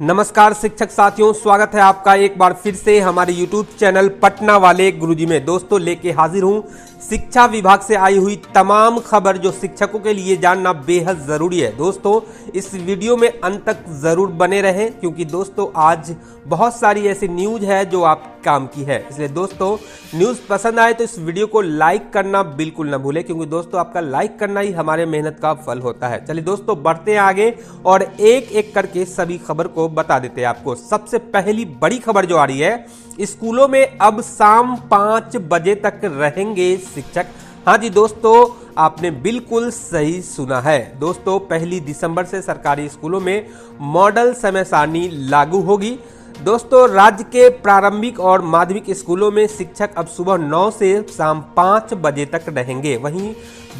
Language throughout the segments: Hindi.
नमस्कार शिक्षक साथियों, स्वागत है आपका एक बार फिर से हमारे YouTube चैनल पटना वाले गुरुजी में। दोस्तों लेके हाजिर हूं शिक्षा विभाग से आई हुई तमाम खबर जो शिक्षकों के लिए जानना बेहद जरूरी है। दोस्तों इस वीडियो में अंत तक जरूर बने रहें, क्योंकि दोस्तों आज बहुत सारी ऐसी न्यूज है जो आप काम की है। इसलिए दोस्तों न्यूज पसंद आए तो इस वीडियो को लाइक करना बिल्कुल ना भूलें, क्योंकि दोस्तों आपका लाइक करना ही हमारे मेहनत का फल होता है। चलिए दोस्तों बढ़ते हैं आगे और एक एक करके सभी खबर को बता देते हैं आपको। सबसे पहली बड़ी खबर जो आ रही है, स्कूलों में अब शाम 5 बजे तक रहेंगे शिक्षक। हाँ जी दोस्तों, आपने बिल्कुल सही सुना है। दोस्तों 1 दिसंबर से सरकारी स्कूलों में मॉडल समय सारणी लागू होगी। दोस्तों राज्य के प्रारंभिक और माध्यमिक स्कूलों में शिक्षक अब सुबह 9 से शाम 5 बजे तक रहेंगे। वहीं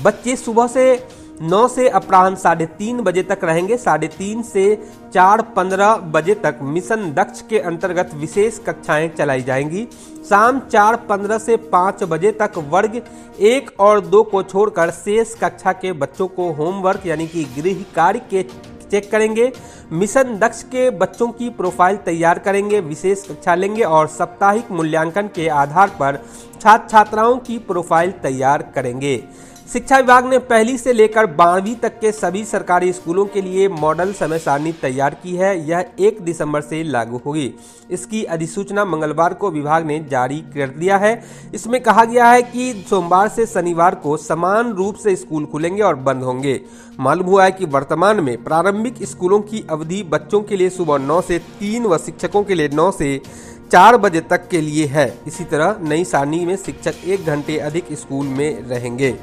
बच्चे सुबह से 9 से अपराह्न 3:30 बजे तक रहेंगे। 3:30 से 4:15 बजे तक मिशन दक्ष के अंतर्गत विशेष कक्षाएं चलाई जाएंगी। शाम 4:15 से 5 बजे तक वर्ग 1 और 2 को छोड़कर शेष कक्षा के बच्चों को होमवर्क यानी कि गृह कार्य के चेक करेंगे। मिशन दक्ष के बच्चों की प्रोफाइल तैयार करेंगे, विशेष कक्षा लेंगे और साप्ताहिक मूल्यांकन के आधार पर छात्र छात्राओं की प्रोफाइल तैयार करेंगे। शिक्षा विभाग ने 1 से लेकर 12वीं तक के सभी सरकारी स्कूलों के लिए मॉडल समय सारणी तैयार की है। यह 1 दिसंबर से लागू होगी। इसकी अधिसूचना मंगलवार को विभाग ने जारी कर दिया है। इसमें कहा गया है कि सोमवार से शनिवार को समान रूप से स्कूल खुलेंगे और बंद होंगे। मालूम हुआ है कि वर्तमान में प्रारंभिक स्कूलों की अवधि बच्चों के लिए सुबह 9 से 3 व शिक्षकों के लिए 9 से 4 बजे तक के लिए है। इसी तरह नई सारणी में शिक्षक 1 घंटे अधिक स्कूल में रहेंगे।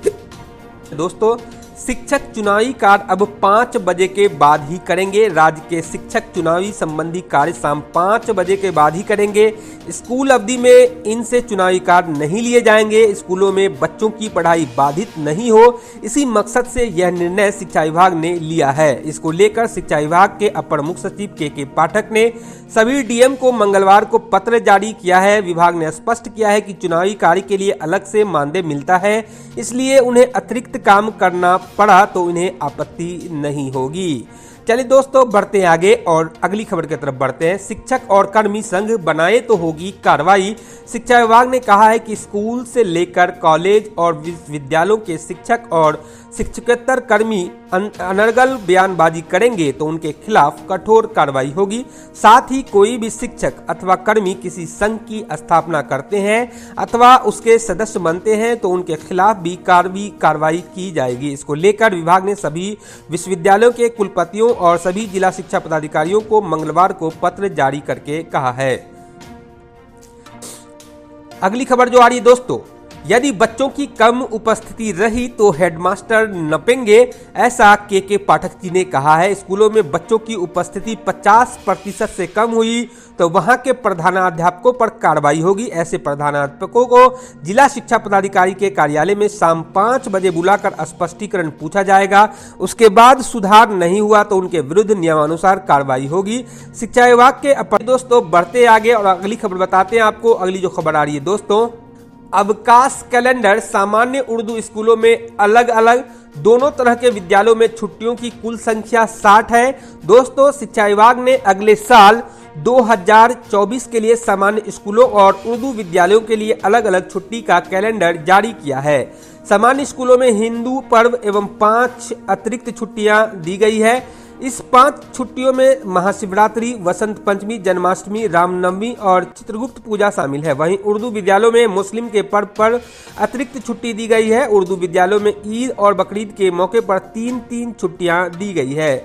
दोस्तों शिक्षक चुनावी कार्य अब 5 बजे के बाद ही करेंगे। राज्य के शिक्षक चुनावी संबंधी कार्य शाम 5 बजे के बाद ही करेंगे। स्कूल अवधि में इनसे चुनावी कार्य नहीं लिए जाएंगे। स्कूलों में बच्चों की पढ़ाई बाधित नहीं हो, इसी मकसद से यह निर्णय शिक्षा विभाग ने लिया है। इसको लेकर शिक्षा विभाग के अपर मुख्य सचिव के पाठक ने सभी डीएम को मंगलवार को पत्र जारी किया है। विभाग ने स्पष्ट किया है कि चुनावी कार्य के लिए अलग से मानदेय मिलता है, इसलिए उन्हें अतिरिक्त काम करना पड़ा तो इन्हें आपत्ति नहीं होगी। चलिए दोस्तों बढ़ते हैं आगे और अगली खबर की तरफ बढ़ते हैं। शिक्षक और कर्मी संघ बनाए तो होगी कार्रवाई। शिक्षा विभाग ने कहा है कि स्कूल से लेकर कॉलेज और विश्वविद्यालयों के शिक्षक और शिक्षकेतर कर्मी अनर्गल बयानबाजी करेंगे तो उनके खिलाफ कठोर कार्रवाई होगी। साथ ही कोई भी शिक्षक अथवा कर्मी किसी संघ की स्थापना करते हैं अथवा उसके सदस्य बनते हैं तो उनके खिलाफ भी कार्रवाई की जाएगी। इसको लेकर विभाग ने सभी विश्वविद्यालयों के कुलपतियों और सभी जिला शिक्षा पदाधिकारियों को मंगलवार को पत्र जारी करके कहा है। अगली खबर जो आ रही है दोस्तों, यदि बच्चों की कम उपस्थिति रही तो हेडमास्टर नपेंगे, ऐसा के पाठक जी ने कहा है। स्कूलों में बच्चों की उपस्थिति 50% से कम हुई तो वहां के प्रधानाध्यापकों पर कार्रवाई होगी। ऐसे प्रधानाध्यापकों को जिला शिक्षा पदाधिकारी के कार्यालय में शाम 5 बजे बुलाकर स्पष्टीकरण पूछा जाएगा। उसके बाद सुधार नहीं हुआ तो उनके विरुद्ध नियमानुसार कार्रवाई होगी। शिक्षा विभाग के अपर दोस्तों बढ़ते आगे और अगली खबर बताते हैं आपको। अगली जो खबर आ रही है दोस्तों, अवकाश कैलेंडर सामान्य उर्दू स्कूलों में अलग अलग, दोनों तरह के विद्यालयों में छुट्टियों की कुल संख्या 60 है। दोस्तों शिक्षा विभाग ने अगले साल 2024 के लिए सामान्य स्कूलों और उर्दू विद्यालयों के लिए अलग अलग छुट्टी का कैलेंडर जारी किया है। सामान्य स्कूलों में हिंदू पर्व एवं 5 अतिरिक्त छुट्टियां दी गई है। इस 5 छुट्टियों में महाशिवरात्रि, वसंत पंचमी, जन्माष्टमी, रामनवमी और चित्रगुप्त पूजा शामिल है। वहीं उर्दू विद्यालयों में मुस्लिम के पर्व पर अतिरिक्त छुट्टी दी गई है। उर्दू विद्यालयों में ईद और बकरीद के मौके पर 3-3 छुट्टियां दी गई है।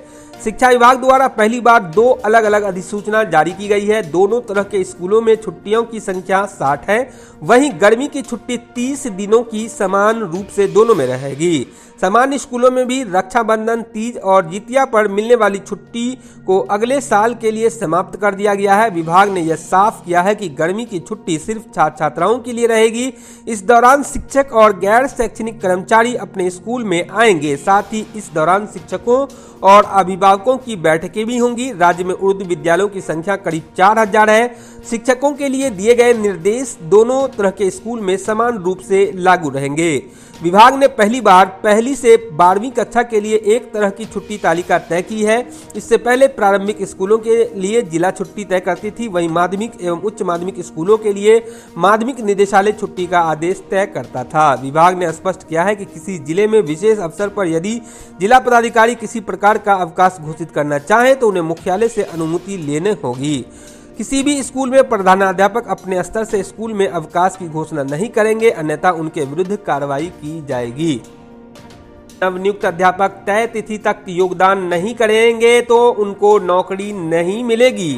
शिक्षा विभाग द्वारा पहली बार 2 अलग अलग अधिसूचना जारी की गई है। दोनों तरह के स्कूलों में छुट्टियों की संख्या 60 है। वहीं गर्मी की छुट्टी 30 दिनों की समान रूप से दोनों में रहेगी। सामान्य स्कूलों में भी रक्षाबंधन, तीज और जितिया पर मिलने वाली छुट्टी को अगले साल के लिए समाप्त कर दिया गया है। विभाग ने यह साफ किया है कि गर्मी की छुट्टी सिर्फ छात्र छात्राओं के लिए रहेगी। इस दौरान शिक्षक और गैर शैक्षणिक कर्मचारी अपने स्कूल में आएंगे। साथ ही इस दौरान शिक्षकों और अभिभावकों की बैठकें भी होंगी। राज्य में उर्दू विद्यालयों की संख्या करीब 4000 है। शिक्षकों के लिए दिए गए निर्देश दोनों तरह के स्कूल में समान रूप से लागू रहेंगे। विभाग ने पहली बार पहली से 12वीं कक्षा के लिए एक तरह की छुट्टी तालिका तय की है। इससे पहले प्रारंभिक स्कूलों के लिए जिला छुट्टी तय करती थी, वहीं माध्यमिक एवं उच्च माध्यमिक स्कूलों के लिए माध्यमिक निदेशालय छुट्टी का आदेश तय करता था। विभाग ने स्पष्ट किया है कि किसी जिले में विशेष अवसर पर यदि जिला पदाधिकारी किसी प्रकार का अवकाश घोषित करना चाहे तो उन्हें मुख्यालय से अनुमति लेनी होगी। किसी भी स्कूल में प्रधानाध्यापक अपने स्तर से स्कूल में अवकाश की घोषणा नहीं करेंगे, अन्यथा उनके विरुद्ध कार्रवाई की जाएगी। नवनियुक्त अध्यापक तय तिथि तक योगदान नहीं करेंगे तो उनको नौकरी नहीं मिलेगी।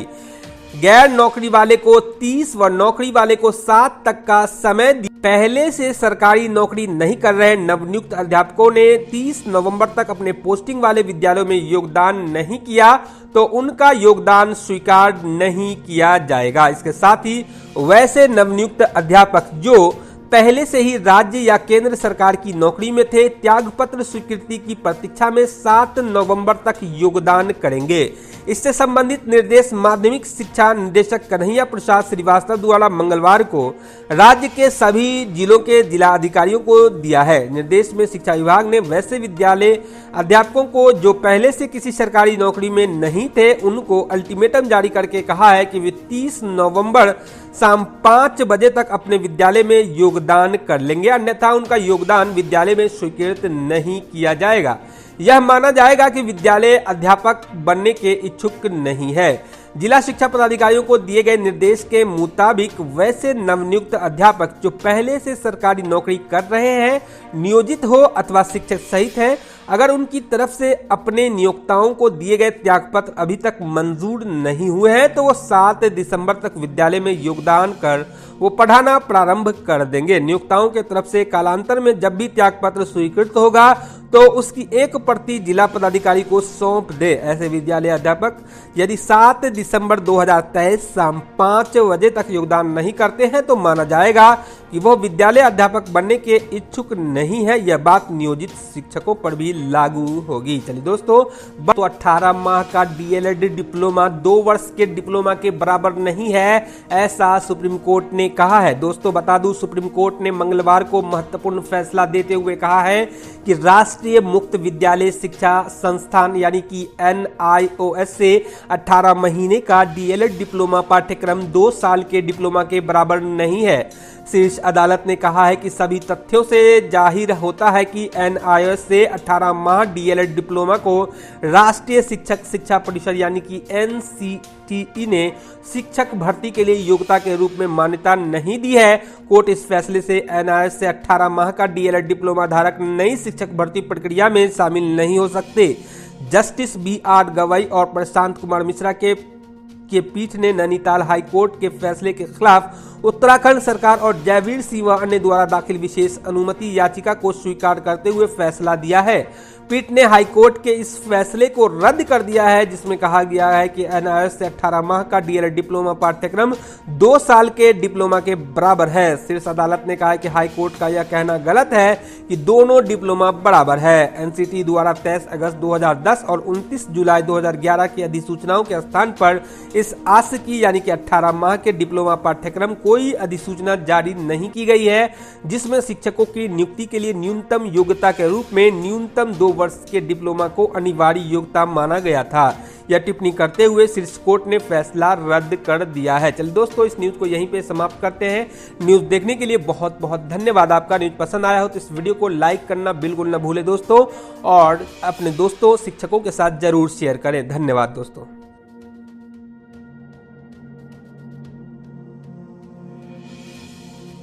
गैर नौकरी वाले को 30 व नौकरी वाले को 7 तक का समय। पहले से सरकारी नौकरी नहीं कर रहे नवनियुक्त अध्यापकों ने 30 नवंबर तक अपने पोस्टिंग वाले विद्यालयों में योगदान नहीं किया तो उनका योगदान स्वीकार नहीं किया जाएगा। इसके साथ ही वैसे नवनियुक्त अध्यापक जो पहले से ही राज्य या केंद्र सरकार की नौकरी में थे, त्यागपत्र स्वीकृति की प्रतीक्षा में 7 नवंबर तक योगदान करेंगे। इससे संबंधित निर्देश माध्यमिक शिक्षा निदेशक कन्हैया प्रसाद श्रीवास्तव द्वारा मंगलवार को राज्य के सभी जिलों के जिला अधिकारियों को दिया है। निर्देश में शिक्षा विभाग ने वैसे विद्यालय अध्यापकों को जो पहले से किसी सरकारी नौकरी में नहीं थे, उनको अल्टीमेटम जारी करके कहा है कि वे 30 नवंबर शाम 5 बजे तक अपने विद्यालय में योगदान कर लेंगे, अन्यथा उनका योगदान विद्यालय में स्वीकृत नहीं किया जाएगा। यह माना जाएगा कि विद्यालय अध्यापक बनने के इच्छुक नहीं है। जिला शिक्षा पदाधिकारियों को दिए गए निर्देश के मुताबिक वैसे नवनियुक्त अध्यापक जो पहले से सरकारी नौकरी कर रहे हैं, नियोजित हो अथवा शिक्षक सहित हैं, अगर उनकी तरफ से अपने नियोक्ताओं को दिए गए त्यागपत्र अभी तक मंजूर नहीं हुए हैं तो वो 7 दिसंबर तक विद्यालय में योगदान कर वो पढ़ाना प्रारंभ कर देंगे। नियोक्ताओं के तरफ से कालांतर में जब भी त्यागपत्र स्वीकृत होगा तो उसकी एक प्रति जिला पदाधिकारी को सौंप दे। ऐसे विद्यालय अध्यापक यदि 7 दिसंबर 2023 शाम 5 बजे तक योगदान नहीं करते हैं तो माना जाएगा कि वह विद्यालय अध्यापक बनने के इच्छुक नहीं है। यह बात नियोजित शिक्षकों पर भी लागू होगी। चलिए दोस्तों, तो 18 माह का डीएलएड डिप्लोमा 2 वर्ष के डिप्लोमा के बराबर नहीं है, ऐसा सुप्रीम कोर्ट ने कहा है। दोस्तों बता दूं, सुप्रीम कोर्ट ने मंगलवार को महत्वपूर्ण फैसला देते हुए कहा है कि राष्ट्रीय मुक्त विद्यालय शिक्षा संस्थान यानी कि NIOS से 18 महीने का डीएलएड डिप्लोमा पाठ्यक्रम 2 साल के डिप्लोमा के बराबर नहीं है। शीर्ष अदालत ने कहा है कि सभी तथ्यों से जाहिर होता है कि NIOS से 18 माह डीएलएड डिप्लोमा को राष्ट्रीय शिक्षक शिक्षा परिषद यानी कि NCTE ने शिक्षक भर्ती के लिए योग्यता के रूप में मान्यता नहीं दी है। कोर्ट इस फैसले से NIOS से 18 माह का डीएलएड डिप्लोमा धारक नई शिक्षक भर्ती प्रक्रिया में शामिल नहीं हो सकते। जस्टिस BR गवई और प्रशांत कुमार मिश्रा के पीठ ने नैनीताल हाई कोर्ट के फैसले के खिलाफ उत्तराखंड सरकार और जयवीर सिंह व अन्य द्वारा दाखिल विशेष अनुमति याचिका को स्वीकार करते हुए फैसला दिया है। पीठ ने हाईकोर्ट के इस फैसले को रद्द कर दिया है जिसमें कहा गया है कि NIOS से 18 माह का डीएलएड डिप्लोमा पाठ्यक्रम 2 साल के डिप्लोमा के बराबर है। शीर्ष अदालत ने कहा है कि हाईकोर्ट का यह कहना गलत है कि दोनों डिप्लोमा बराबर है। NCTE द्वारा 23 अगस्त 2010 और 29 जुलाई 2011 की अधिसूचनाओं के स्थान पर इस आशिकी यानी कि 18 माह के डिप्लोमा पाठ्यक्रम कोई अधिसूचना जारी नहीं की गई है जिसमें शिक्षकों की नियुक्ति के लिए न्यूनतम योग्यता के रूप में न्यूनतम 2 वर्ष के डिप्लोमा को अनिवार्य योग्यता माना गया था। यह टिप्पणी करते हुए शीर्ष कोर्ट ने फैसला रद्द कर दिया है। चलिए दोस्तों, इस न्यूज को यहीं पे समाप्त करते हैं। न्यूज देखने के लिए बहुत बहुत धन्यवाद। आपका न्यूज पसंद आया हो तो इस वीडियो को लाइक करना बिल्कुल न भूलें दोस्तों, और अपने दोस्तों शिक्षकों के साथ जरूर शेयर करें। धन्यवाद दोस्तों।